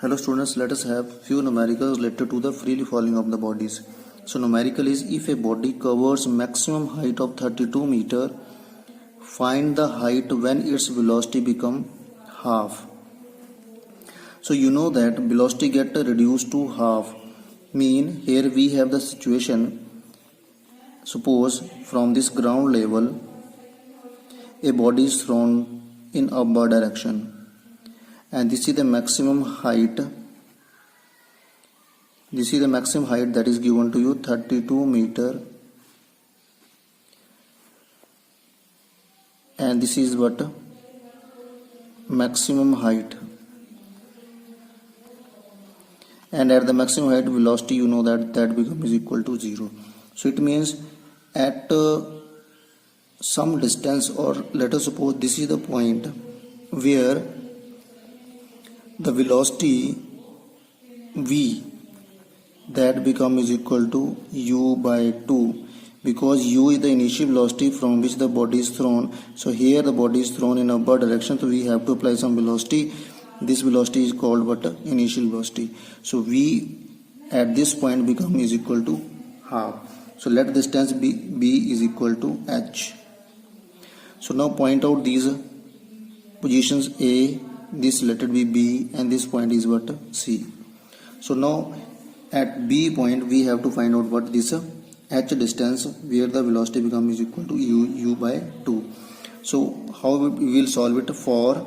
Hello students, let us have few numericals related to the freely falling of the bodies. So numerical is if a body covers maximum height of 32 meter, find the height when its velocity become half. So you know that velocity get reduced to half. Mean here we have the situation. Suppose from this ground level a body is thrown in upward direction. And this is the maximum height. This is the maximum height that is given to you 32 meter, and this is what maximum height, and at the maximum height velocity you know that becomes equal to 0. So it means at some distance, or let us suppose this is the point where the velocity v that becomes equal to u by 2, because u is the initial velocity from which the body is thrown. So here the body is thrown in upward direction, so we have to apply some velocity. This velocity is called what? Initial velocity. So v at this point becomes equal to half. So let distance b is equal to h. So now point out these positions A, this let it be B, and this point is what? C. So now at B point we have to find out what this h distance where the velocity becomes equal to u by 2. So how we will solve it for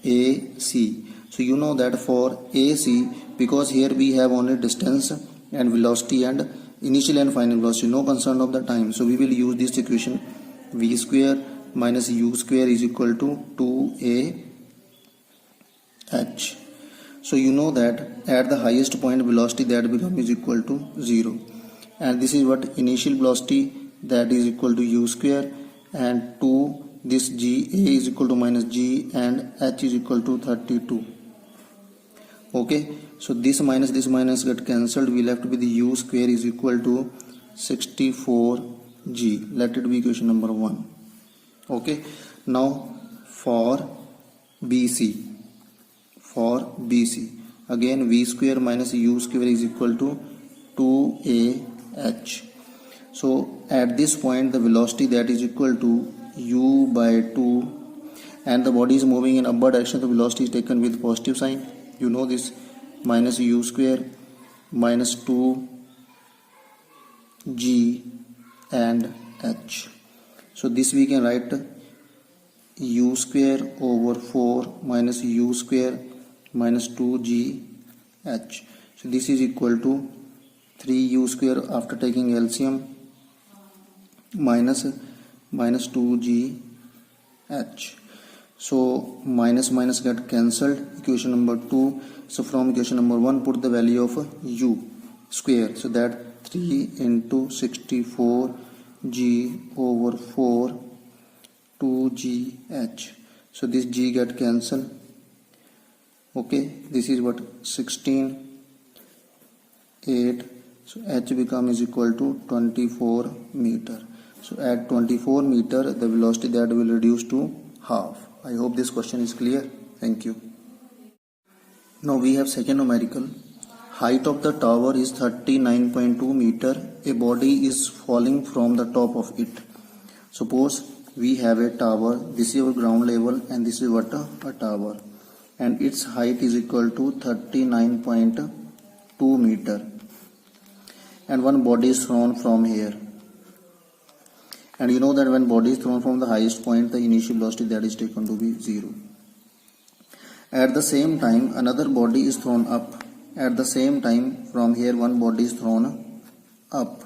AC? So you know that for AC, because here we have only distance and velocity and initial and final velocity, no concern of the time. So we will use this equation, v square minus u square is equal to 2a h. So you know that at the highest point velocity that becomes equal to 0, and this is what initial velocity that is equal to u square, and 2 this g a is equal to minus g, and h is equal to 32. Okay, so this minus get cancelled. We left with the u square is equal to 64g. Let it be equation number 1. Okay, now for BC. For BC, again v square minus u square is equal to 2ah. So at this point the velocity that is equal to u by 2, and the body is moving in upward direction, the velocity is taken with positive sign. You know this, minus u square minus 2g and h. So this we can write u square over 4 minus u square minus 2g h. So this is equal to 3u square after taking LCM minus 2g h. So minus get cancelled. Equation number 2. So from equation number 1 put the value of u square. So that 3 into 64g over 4 2g h. So this g get cancelled. Okay, this is what 16 8. So h becomes equal to 24 meter. So at 24 meter the velocity that will reduce to half. I hope this question is clear. Thank you. Now we have second numerical. Height of the tower is 39.2 meter. A body is falling from the top of it. Suppose we have a tower. This is our ground level, and this is what a tower, and its height is equal to 39.2 meter, and one body is thrown from here. And you know that when body is thrown from the highest point, the initial velocity that is taken to be 0. At the same time another body is thrown up. At the same time from here one body is thrown up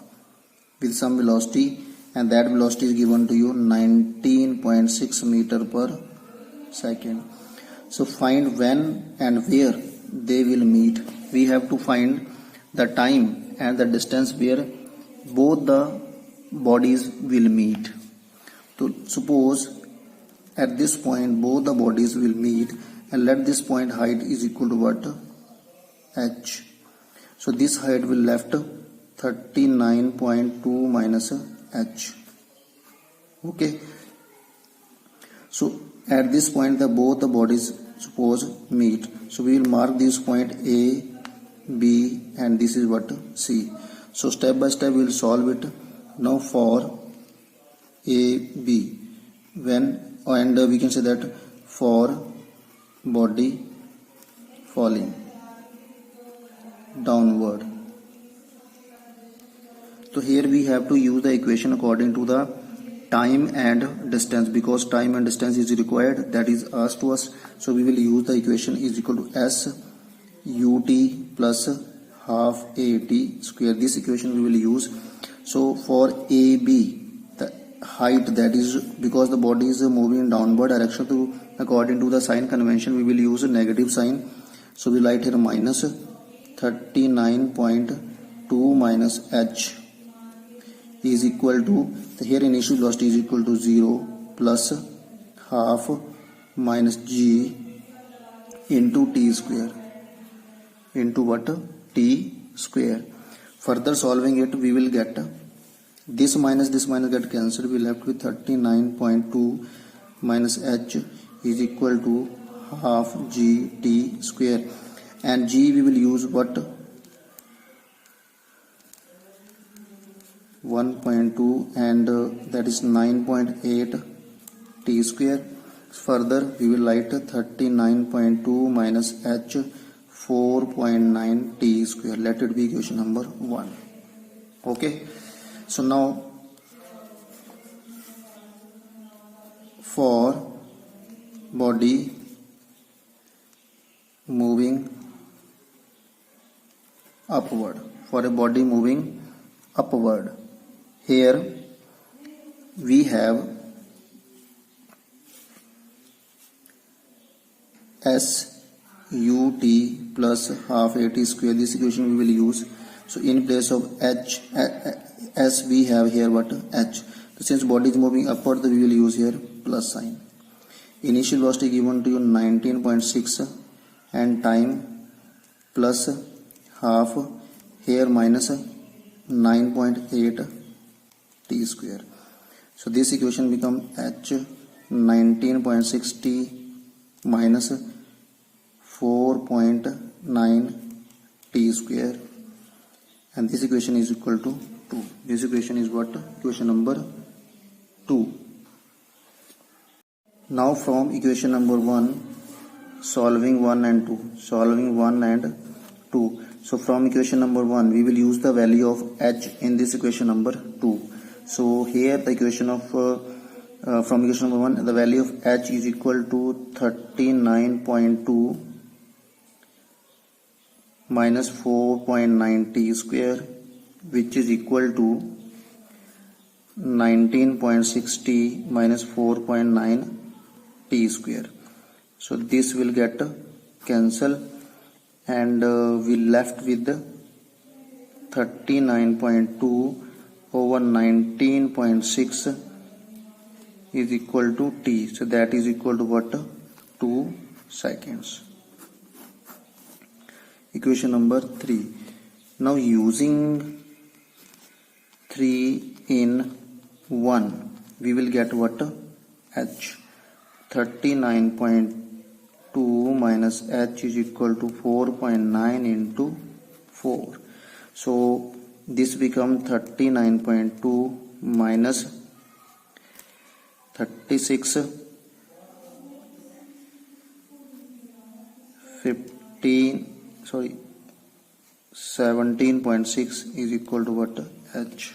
with some velocity, and that velocity is given to you 19.6 meter per second. So find when and where they will meet. We have to find the time and the distance where both the bodies will meet. So suppose at this point both the bodies will meet, and let this point height is equal to what? h. So this height will left 39.2 minus h. Okay, so at this point both the bodies suppose meet. So we will mark this point A, B, and this is what C. So step by step we will solve it. Now for A, B, when, and we can say that for body falling downward. So here we have to use the equation according to the time and distance, because time and distance is required, that is asked to us. So we will use the equation is equal to S ut plus half at square. This equation we will use. So for AB, the height, that is because the body is moving in downward direction, to according to the sign convention we will use a negative sign. So we write here minus 39.2 minus h is equal to, here initial velocity is equal to 0 plus half minus g into t square, into what? T square. Further solving it, we will get this minus get cancelled. We will left with 39.2 minus h is equal to half g t square, and g we will use what? 1.2, and that is 9.8 t square. Further we will write 39.2 minus h 4.9 t square. Let it be equation number 1. Okay, so now for body moving upward, for a body moving upward, here we have S ut plus half at square. This equation we will use. So in place of h, S we have here what? H. So since body is moving upward, we will use here plus sign. Initial velocity given to you 19.6 and time plus half, here minus 9.8 t square. So this equation become h 19.6 t minus 4.9 t square, and this equation is equal to 2. This equation is what? Equation number 2. Now from equation number 1, solving 1 and 2, solving 1 and 2. So from equation number 1 we will use the value of h in this equation number 2. So here the equation of from equation number 1, the value of h is equal to 39.2 minus 4.9 t square, which is equal to 19.6 t minus 4.9 t square. So this will get cancel, and we left with 39.2 over 19.6 is equal to t. So that is equal to what? 2 seconds. Equation number 3. Now using 3 in 1, we will get what? H. 39.2 minus h is equal to 4.9 into 4. So this becomes 39.2 minus 36 17.6 is equal to what? H.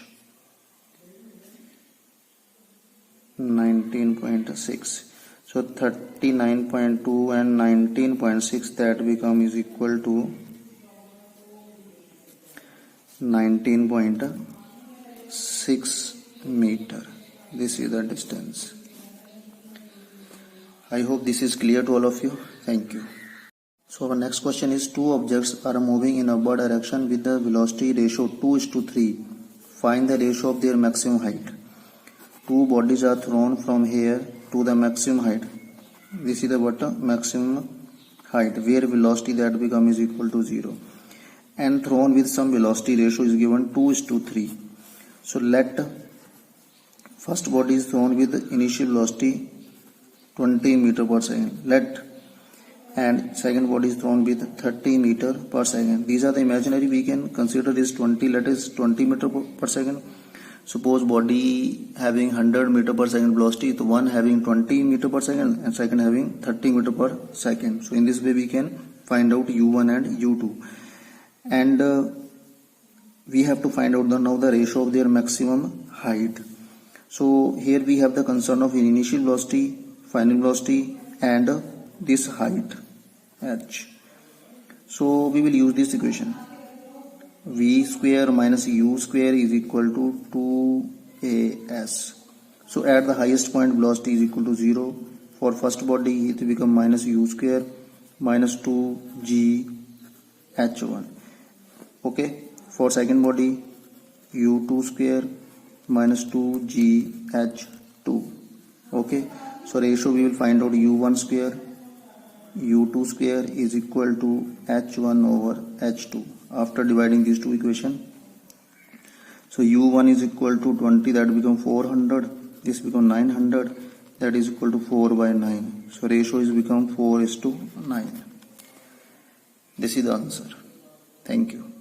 19.6. So 39.2 and 19.6, that become is equal to 19.6 meter. This is the distance. I hope this is clear to all of you. Thank you. So our next question is, two objects are moving in upward direction with the velocity ratio 2:3. Find the ratio of their maximum height. Two bodies are thrown from here to the maximum height. This is the what? Maximum height, where velocity that become is equal to 0, and thrown with some velocity ratio is given 2:3. So let first body is thrown with initial velocity 20 meter per second. Let and second body is thrown with 30 meter per second. These are the imaginary. We can consider this 20, let us 20 meter per second. Suppose body having 100 meter per second velocity, the one having 20 meter per second and second having 30 meter per second. So in this way we can find out u1 and u2, and we have to find out now the ratio of their maximum height. So here we have the concern of initial velocity, final velocity, and this height h. So we will use this equation. V square minus u square is equal to 2as. So at the highest point velocity is equal to 0. For first body it will become minus u square minus 2g h1. Okay. For second body u2 square minus 2g h2. Okay. So ratio we will find out u1 square u2 square is equal to h1 over h2 after dividing these two equations. So u1 is equal to 20, that become 400, this become 900, that is equal to 4 by 9. So ratio is become 4:9. This is the answer. Thank you.